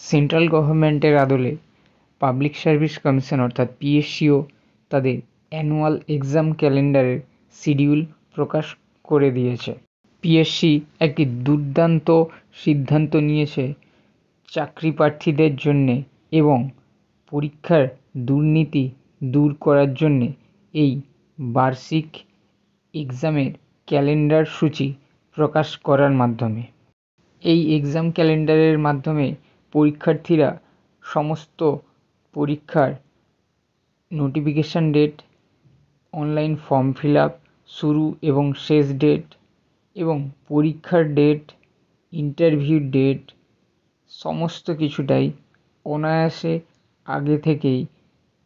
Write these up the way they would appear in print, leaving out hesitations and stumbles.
Central গভর্নমেন্টের আদলে public service commission অর্থাৎ পিএসসিও তাদের অ্যানুয়াল এক্সাম ক্যালেন্ডারের শিডিউল প্রকাশ করে দিয়েছে। পিএসসি একটি দুর্দান্ত সিদ্ধান্ত নিয়েছে চাকরি প্রার্থীদের জন্যে এবং পরীক্ষার দুর্নীতি দূর করার জন্যে এই বার্ষিক এক্সামের ক্যালেন্ডার সূচি প্রকাশ করার মাধ্যমে। এই এক্সাম ক্যালেন্ডারের মাধ্যমে পরীক্ষার্থীরা সমস্ত পরীক্ষার notification date, online form fill up শুরু এবং শেষ ডেট এবং পরীক্ষার ডেট, ইন্টারভিউ ডেট সমস্ত কিছুটাই অনায়াসে আগে থেকেই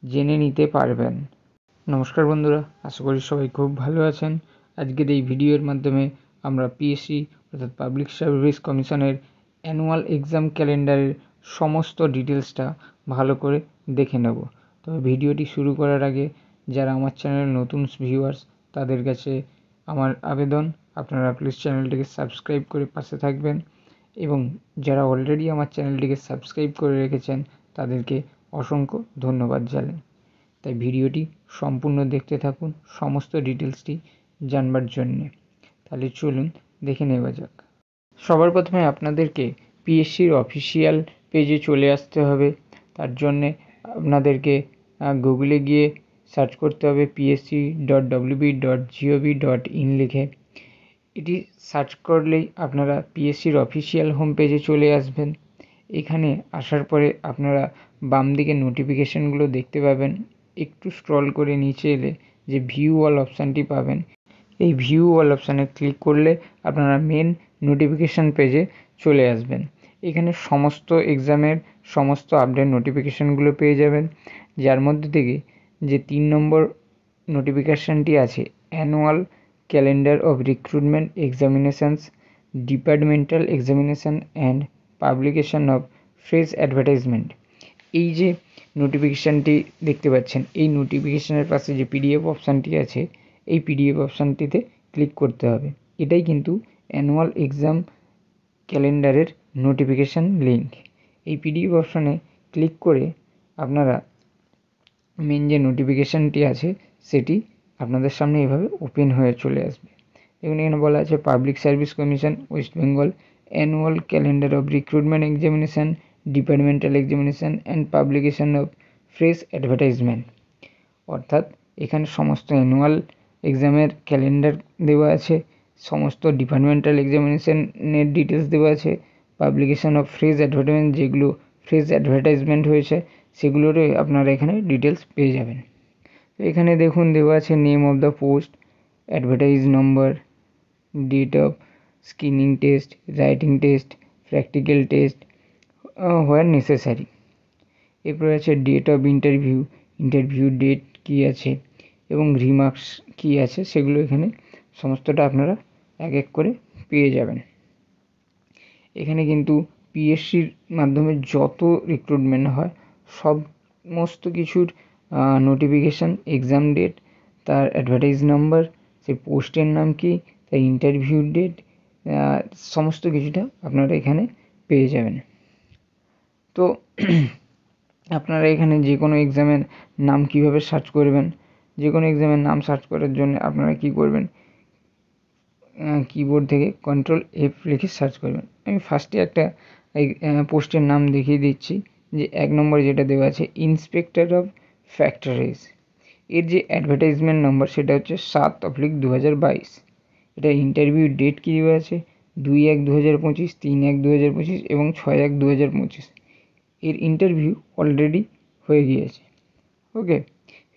জেনে নিতে পারবেন। নমস্কার বন্ধুরা, আশা করি সবাই খুব ভালো আছেন। আজকের এই ভিডিওর মাধ্যমে আমরা পিএসসি অর্থাৎ পাবলিক সার্ভিস কমিশনের অ্যানুয়াল এক্সাম ক্যালেন্ডারের সমস্ত ডিটেলসটা ভালো করে দেখে নেব। তবে ভিডিওটি শুরু করার আগে যারা আমার চ্যানেলের নতুন ভিউয়ার্স তাদের কাছে আমার আবেদন, আপনারা প্লিজ চ্যানেলটিকে সাবস্ক্রাইব করে পাশে থাকবেন এবং যারা অলরেডি আমার চ্যানেলটিকে সাবস্ক্রাইব করে রেখেছেন তাদেরকে অসংখ্য ধন্যবাদ জানাই। তাই ভিডিওটি সম্পূর্ণ দেখতে থাকুন সমস্ত ডিটেলসটি জানবার জন্যে। তাহলে চলুন দেখে নেওয়া যাক। সবার প্রথমে আপনাদেরকে পিএসসির অফিসিয়াল পেজে চলে আসতে হবে। তার জন্যে আপনাদেরকে গুগলে গিয়ে সার্চ করতে হবে psc.wb.gov.in লিখে। এটি সার্চ করলেই আপনারা পিএসসির অফিসিয়াল হোম পেজে চলে আসবেন। এখানে আসার পরে আপনারা বাম দিকে নোটিফিকেশানগুলো দেখতে পাবেন। একটু স্ক্রল করে নিচে এলে যে ভিউ অল অপশানটি পাবেন, এই ভিউ অল অপশানে ক্লিক করলে আপনারা মেন নোটিফিকেশান পেজে চলে আসবেন। এখানে সমস্ত এক্সামের সমস্ত আপডেট নোটিফিকেশানগুলো পেয়ে যাবেন, যার মধ্যে থেকে যে 3 নম্বর নোটিফিকেশানটি আছে annual calendar of recruitment examinations, departmental examination and publication of fresh advertisement, এই যে নোটিফিকেশানটি দেখতে পাচ্ছেন, এই নোটিফিকেশানের পাশে যে পিডিএফ অপশানটি আছে এই পিডিএফ অপশানটিতে ক্লিক করতে হবে। এটাই কিন্তু অ্যানুয়াল এক্সাম ক্যালেন্ডারের নোটিফিকেশান লিঙ্ক। এই পিডিএফ অপশানে ক্লিক করে আপনারা মেন যে নোটিফিকেশানটি আছে সেটি আপনাদের সামনে এভাবে ওপেন হয়ে চলে আসবে। দেখুন এখানে বলা আছে public service commission West Bengal annual calendar of recruitment examination, departmental examination and publication of fresh advertisement. অর্থাৎ এখানে সমস্ত অ্যানুয়াল এক্সামের ক্যালেন্ডার দেওয়া আছে, সমস্ত ডিপার্টমেন্টাল এক্সামিনেশানের ডিটেলস দেওয়া আছে, পাবলিকেশন অফ ফ্রেশ অ্যাডভার্টাইজমেন্ট যেগুলো ফ্রেশ অ্যাডভার্টাইজমেন্ট হয়েছে সেগুলোরও আপনারা এখানে ডিটেলস পেয়ে যাবেন। তো এখানে দেখুন দেওয়া আছে name of the post, advertise number, date of screening test, writing test, practical test where necessary. এরপরে আছে date of interview, interview date কী আছে এবং রিমার্কস কী আছে সেগুলো এখানে সমস্তটা আপনারা এক এক করে পেয়ে যাবেন। এখানে কিন্তু পিএসসির মাধ্যমে যত রিক্রুটমেন্ট হয় সমস্ত কিছুর নোটিফিকেশান, এক্সাম ডেট, তার অ্যাডভার্টাইজ নাম্বার, সেই পোস্টের নাম কি, তার ইন্টারভিউ ডেট, সমস্ত কিছুটা আপনারা এখানে পেয়ে যাবেন। তো আপনারা এখানে যে কোনো এক্সামের নাম কীভাবে সার্চ করবেন, যে কোনো এক্সামের নাম সার্চ করার জন্য আপনারা কী করবেন, কিবোর্ড থেকে Ctrl+F লিখে সার্চ করবেন। আমি ফার্স্টে একটা পোস্টের নাম দেখিয়ে দিচ্ছি, যে 1 নম্বরে যেটা দেওয়া আছে ইন্সপেক্টর অফ ফ্যাক্টরিজ, এর যে অ্যাডভার্টাইজমেন্ট নম্বর সেটা হচ্ছে 7/2022। এটা ইন্টারভিউ ডেট কী দেওয়া আছে 2/1/2025, 3/1/2025 এবং 6/1/2025। এর ইন্টারভিউ অলরেডি হয়ে গিয়েছে। ওকে,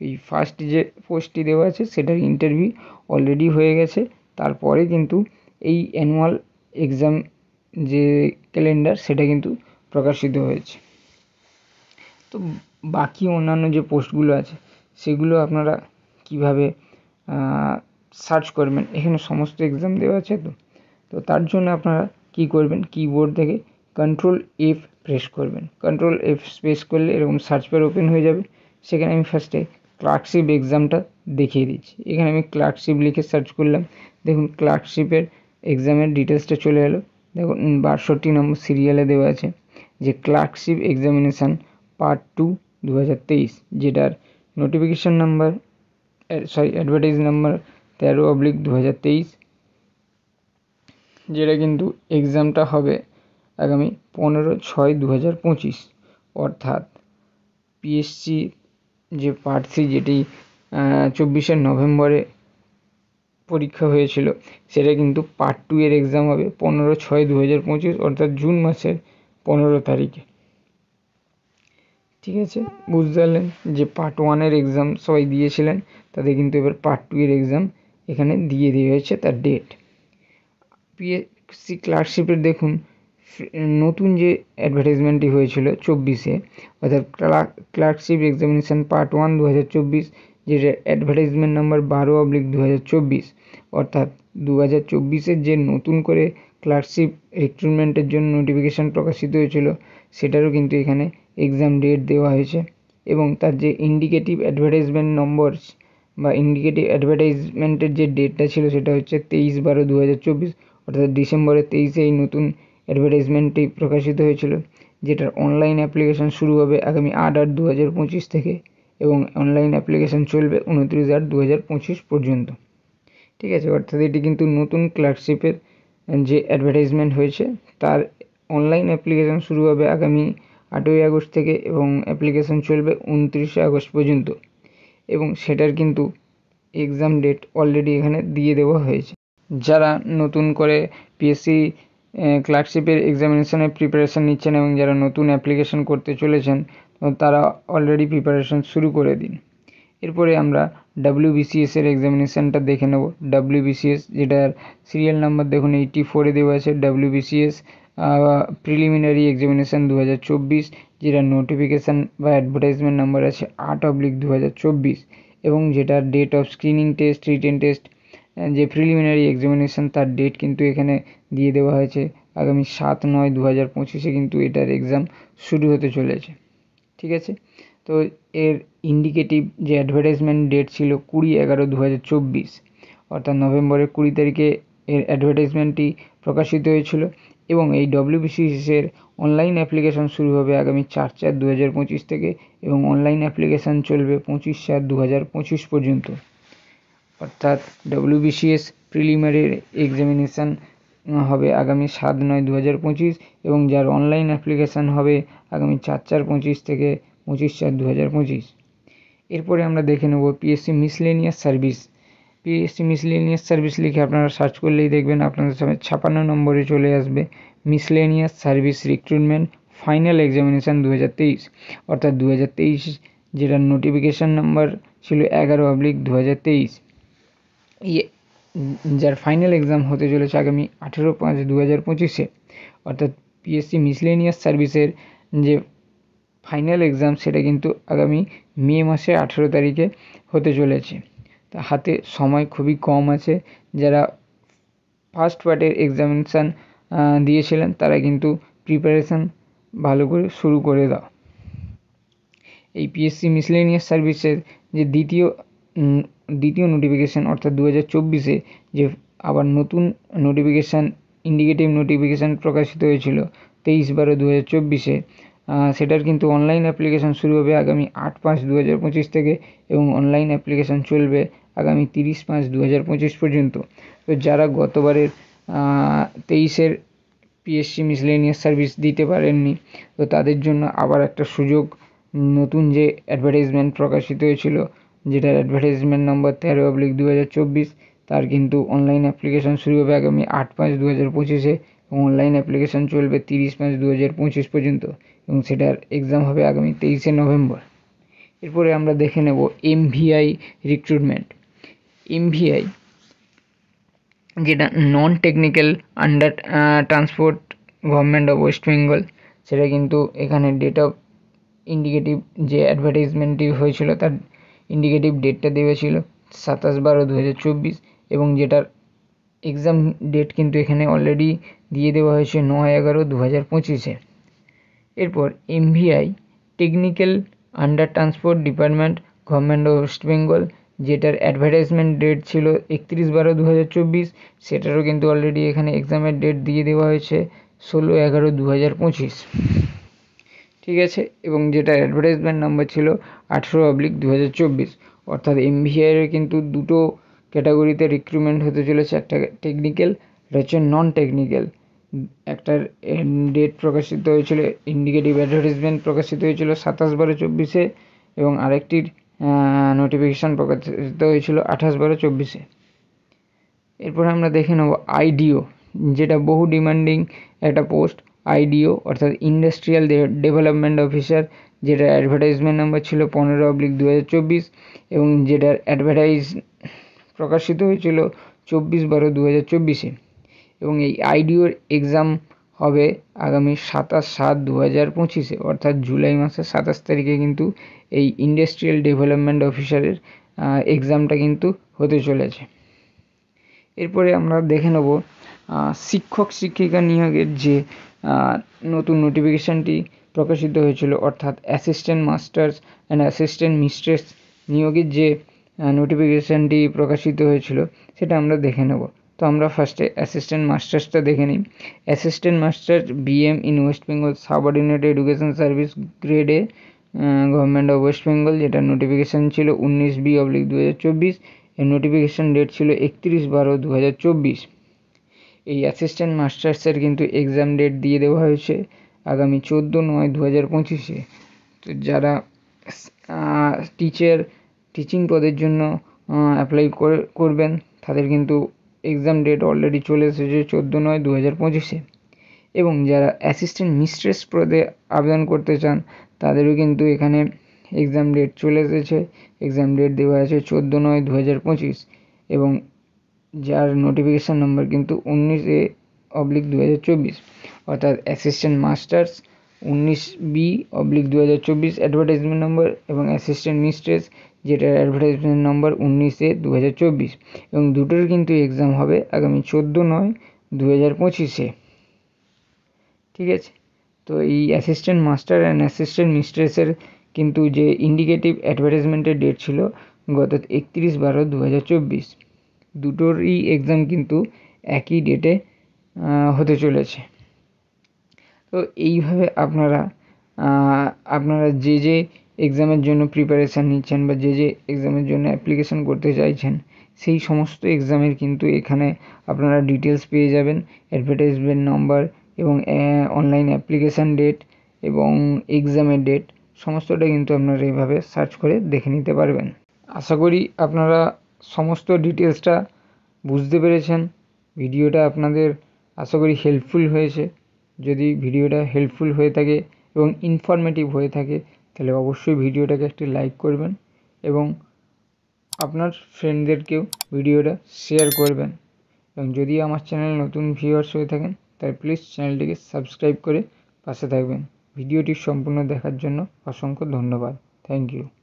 এই ফার্স্ট যে পোস্টটি দেওয়া আছে সেটার ইন্টারভিউ অলরেডি হয়ে গেছে। তারপরে কিন্তু এই অ্যানুয়াল এক্সাম যে ক্যালেন্ডার সেটা কিন্তু প্রকাশিত হয়েছে। তো বাকি অন্যান্য যে পোস্টগুলো আছে সেগুলো আপনারা কিভাবে সার্চ করবেন, এখানে সমস্ত এক্সাম দেওয়া আছে। তো তার জন্য আপনারা কী করবেন, কিবোর্ড থেকে Ctrl+F প্রেস করবেন। Ctrl+F প্রেস করলে এরকম সার্চ বার ওপেন হয়ে যাবে। সেখানে আমি ফার্স্টে ক্লার্কশিপ এক্সামটা দেখিয়ে দিচ্ছি। এখানে আমি ক্লার্কশিপ লিখে সার্চ করলাম। দেখুন ক্লার্কশিপের এক্সামের ডিটেলসটা চলে এলো। দেখুন 62 নম্বর সিরিয়ালে দেওয়া আছে। যে ক্লার্কশিপ এক্সামিনেশান পার্ট 2 2023, যেটার নোটিফিকেশান নাম্বার অ্যাডভার্টাইজ নাম্বার 13/2023, যেটা কিন্তু এক্সামটা হবে আগামী 15/6/2025, অর্থাৎ পিএসসি যে পার্ট 3 যেটি 24শে নভেম্বরে পরীক্ষা হয়েছিল, সেটা কিন্তু পার্ট 2 এর এক্সাম হবে 15/6/2025, অর্থাৎ জুন মাসের 15 তারিখে। ঠিক আছে, বুঝতে পারলেন যে পার্ট 1 এর এক্সাম সবাই দিয়েছিলেন, তাদের কিন্তু এবার পার্ট 2 এর এক্সাম এখানে দিয়ে দেওয়া হয়েছে তার ডেট। পিএসসি ক্লার্কশিপের দেখুন নতুন যে অ্যাডভার্টাইজমেন্টটি হয়েছিল 24শে, অর্থাৎ ক্লার্কশিপ এক্সামিনেশান পার্ট 1 2024, যেটা অ্যাডভার্টাইজমেন্ট নাম্বার 12/2024, অর্থাৎ 2024-এর যে নতুন করে ক্লার্কশিপ রিক্রুটমেন্টের জন্য নোটিফিকেশান প্রকাশিত হয়েছিল, সেটারও কিন্তু এখানে এক্সাম ডেট দেওয়া হয়েছে। এবং তার যে ইন্ডিকেটিভ অ্যাডভার্টাইজমেন্ট নম্বর বা ইন্ডিকেটিভ অ্যাডভার্টাইজমেন্টের যে ডেটটা ছিল, সেটা হচ্ছে 23/12/2024, অর্থাৎ ডিসেম্বরের 23-এ এই নতুন অ্যাডভার্টাইজমেন্টটি প্রকাশিত হয়েছিল, যেটার অনলাইন অ্যাপ্লিকেশান শুরু হবে আগামী 8/8/2025 থেকে এবং অনলাইন অ্যাপ্লিকেশান চলবে 29/8/2025 পর্যন্ত। ঠিক আছে, অর্থাৎ এটি কিন্তু নতুন ক্লার্কশিপের যে অ্যাডভার্টাইজমেন্ট হয়েছে তার অনলাইন অ্যাপ্লিকেশান শুরু হবে আগামী 8ই আগস্ট থেকে এবং অ্যাপ্লিকেশান চলবে 29শে আগস্ট পর্যন্ত, এবং সেটার কিন্তু এক্সাম ডেট অলরেডি এখানে দিয়ে দেওয়া হয়েছে। যারা নতুন করে পিএসসি ক্লার্কশিপের এক্সামিনেশানের প্রিপারেশান নিচ্ছেন এবং যারা নতুন অ্যাপ্লিকেশান করতে চলেছেন, তারা অলরেডি প্রিপারেশান শুরু করে দিন। এরপরে আমরা WBCS-এর এক্সামিনেশানটা দেখে নেব। WBCS, যেটার সিরিয়াল নাম্বার দেখুন 84-এ দেওয়া আছে, WBCS প্রিলিমিনারি এক্সামিনেশান 2024, যেটার নোটিফিকেশান বা অ্যাডভার্টাইজমেন্ট নাম্বার আছে 8/2024, এবং যেটার date of screening test, written test, যে প্রিলিমিনারি এক্সামিনেশান তার ডেট কিন্তু এখানে দিয়ে দেওয়া হয়েছে আগামী 7/9/2025-এ কিন্তু এটার এক্সাম শুরু হতে চলেছে। ঠিক আছে, তো এর ইন্ডিকেটিভ যে অ্যাডভার্টাইজমেন্ট ডেট ছিল 20/11/2024, অর্থাৎ নভেম্বরের 20 তারিখে এর অ্যাডভার্টাইজমেন্টটি প্রকাশিত হয়েছিল, এবং এই WBCS-এর অনলাইন অ্যাপ্লিকেশান শুরু হবে আগামী 4/4/2025 থেকে এবং অনলাইন অ্যাপ্লিকেশান চলবে 25/7/2025 পর্যন্ত। অর্থাৎ WBCS প্রিলিমিনারি এক্সামিনেশান হবে আগামী 7/9/2025 এবং যার অনলাইন অ্যাপ্লিকেশান হবে আগামী 4/4/25 থেকে 25/4/2025। এরপরে আমরা দেখে নেব PSC miscellaneous service. PSC miscellaneous service লিখে আপনারা সার্চ করলেই দেখবেন আপনাদের সামনে 56 নম্বরে চলে আসবে miscellaneous service recruitment final examination 2023, অর্থাৎ 2023, যেটার নোটিফিকেশান নাম্বার ছিল 11/2023, যার ফাইনাল এক্সাম হতে চলেছে আগামী 18/5/2025-এ। অর্থাৎ পিএসসি মিসলেনিয়াস সার্ভিসের যে ফাইনাল এক্সাম সেটা কিন্তু আগামী মে মাসে 18 তারিখে হতে চলেছে। তা হাতে সময় খুবই কম আছে। যারা ফার্স্ট পার্টের এক্সামিনেশান দিয়েছিলেন তারা কিন্তু প্রিপারেশান ভালো করে শুরু করে দাও। এই পিএসসি মিসলেনিয়াস সার্ভিসের যে দ্বিতীয় নোটিফিকেশান, অর্থাৎ 2024-এ যে আবার নতুন নোটিফিকেশান, ইন্ডিকেটিভ নোটিফিকেশান প্রকাশিত হয়েছিল 23/12/2024-এ, সেটার কিন্তু অনলাইন অ্যাপ্লিকেশান শুরু হবে আগামী 8/5/2025 থেকে এবং অনলাইন অ্যাপ্লিকেশান চলবে আগামী 30/5/2025 পর্যন্ত। তো যারা গতবারের 23-এর পিএসসি মিসলেনিয়াস সার্ভিস দিতে পারেননি, তো তাদের জন্য আবার একটা সুযোগ। নতুন যে অ্যাডভার্টাইজমেন্ট প্রকাশিত হয়েছিল, যেটার অ্যাডভার্টাইজমেন্ট নম্বর 13/2024, তার কিন্তু অনলাইন অ্যাপ্লিকেশান শুরু হবে আগামী 8/5/2025-এ এবং অনলাইন অ্যাপ্লিকেশান চলবে 30/5/2025 পর্যন্ত এবং সেটার এক্সাম হবে আগামী 23শে নভেম্বর। এরপরে আমরা দেখে নেব MVI রিক্রুটমেন্ট। MVI, যেটা non technical under transport government of West Bengal, সেটা কিন্তু এখানে ডেট অফ ইন্ডিকেটিভ যে অ্যাডভার্টাইজমেন্টটি হয়েছিল তার ইন্ডিকেটিভ ডেটটা দেওয়া ছিল 27/12/2024 এবং যেটার এক্সাম ডেট কিন্তু এখানে অলরেডি দিয়ে দেওয়া হয়েছে 9/11/2025-এ। এরপর MVI technical under transport department government of West Bengal, যেটার অ্যাডভার্টাইজমেন্ট ডেট ছিল 31/12/2024, সেটারও কিন্তু অলরেডি এখানে এক্সামের ডেট দিয়ে দেওয়া হয়েছে 16/11/2025। ঠিক আছে, এবং যেটা অ্যাডভার্টাইজমেন্ট নাম্বার ছিল 18/2024। অর্থাৎ এমভিআইয়ের কিন্তু দুটো ক্যাটাগরিতে রিক্রুটমেন্ট হতে চলেছে, একটা টেকনিক্যাল, এটা হচ্ছে নন টেকনিক্যাল। একটার ডেট প্রকাশিত হয়েছিল, ইন্ডিকেটিভ অ্যাডভার্টাইজমেন্ট প্রকাশিত হয়েছিল 27/12/24-এ, এবং আরেকটির নোটিফিকেশান প্রকাশিত হয়েছিল 28/12/24-এ। এরপরে আমরা দেখে নেব আইডিও, যেটা বহু ডিমান্ডিং একটা পোস্ট। আইডিও অর্থাৎ ইন্ডাস্ট্রিয়াল ডেভেলপমেন্ট অফিসার, যেটা অ্যাডভার্টাইজমেন্ট নাম্বার ছিল 15/2024, এবং যেটার অ্যাডভার্টাইজ প্রকাশিত হয়েছিল 24/12/2024-এ। এবং এই আইডিওর এক্সাম হবে আগামী 27/7/2025-এ, অর্থাৎ জুলাই মাসের 27 তারিখে কিন্তু এই ইন্ডাস্ট্রিয়াল ডেভেলপমেন্ট অফিসারের এক্সামটা কিন্তু হতে চলেছে। এরপরে আমরা দেখে নেব শিক্ষক শিক্ষিকা নিয়োগের যে নতুন নোটিফিকেশানটি প্রকাশিত হয়েছিল, অর্থাৎ assistant masters and assistant mistress নিয়োগের যে নোটিফিকেশানটি প্রকাশিত হয়েছিল সেটা আমরা দেখে নেব। তো আমরা ফার্স্টে অ্যাসিস্ট্যান্ট মাস্টার্সটা দেখে নিই। Assistant masters BM in West Bengal subordinate education service গ্রেডে গভর্নমেন্ট অফ ওয়েস্ট বেঙ্গল, যেটা নোটিফিকেশান ছিল 19/2024। এর নোটিফিকেশান ডেট ছিল 31/12/2024। এই অ্যাসিস্ট্যান্ট মাস্টার্সের কিন্তু এক্সাম ডেট দিয়ে দেওয়া হয়েছে আগামী 14/9/2025-এ। তো যারা টিচিং পদের জন্য অ্যাপ্লাই করবেন তাদের কিন্তু এক্সাম ডেট অলরেডি চলে এসেছে 14/9/2025-এ। এবং যারা অ্যাসিস্ট্যান্ট মিস্ট্রেস পদে আবেদন করতে চান তাদেরও কিন্তু এখানে এক্সাম ডেট চলে এসেছে, এক্সাম ডেট দেওয়া আছে 14/9/2025, এবং যার নোটিফিকেশান নাম্বার কিন্তু 19/2024। অর্থাৎ assistant masters 19B/2024 advertisement number, এবং অ্যাসিস্ট্যান্ট মিস্ট্রেস যেটার অ্যাডভার্টাইজমেন্ট নাম্বার 19/2024, এবং দুটোর কিন্তু এক্সাম হবে আগামী 14/9/2025-এ। ঠিক আছে, তো এই অ্যাসিস্ট্যান্ট মাস্টার অ্যান্ড অ্যাসিস্ট্যান্ট মিস্ট্রেসের কিন্তু যে ইন্ডিকেটিভ অ্যাডভার্টাইজমেন্টের ডেট ছিল গত 31/12/2024। দুটোরই এক্সাম কিন্তু একই ডেটে হতে চলেছে। তো এইভাবে আপনারা যে যে এক্সামের জন্য প্রিপারেশান নিচ্ছেন বা যে যে এক্সামের জন্য অ্যাপ্লিকেশান করতে চাইছেন সেই সমস্ত এক্সামের কিন্তু এখানে আপনারা ডিটেলস পেয়ে যাবেন, অ্যাডভার্টাইজমেন্ট নাম্বার এবং অনলাইন অ্যাপ্লিকেশান ডেট এবং এক্সামের ডেট সমস্তটা কিন্তু আপনারা এইভাবে সার্চ করে দেখে নিতে পারবেন। আশা করি আপনারা সমস্ত ডিটেলসটা বুঝতে পেরেছেন। ভিডিওটা আপনাদের আশা করি হেল্পফুল হয়েছে। যদি ভিডিওটা হেল্পফুল হয়ে থাকে এবং ইনফরমেটিভ হয়ে থাকে তাহলে অবশ্যই ভিডিওটাকে একটি লাইক করবেন এবং আপনার ফ্রেন্ডদেরকেও ভিডিওটা শেয়ার করবেন। এবং যদি আমার চ্যানেল নতুন ভিউয়ার্স হয়ে থাকেন তাহলে প্লিজ চ্যানেলটিকে সাবস্ক্রাইব করে পাশে থাকবেন। ভিডিওটি সম্পূর্ণ দেখার জন্য অসংখ্য ধন্যবাদ। Thank you.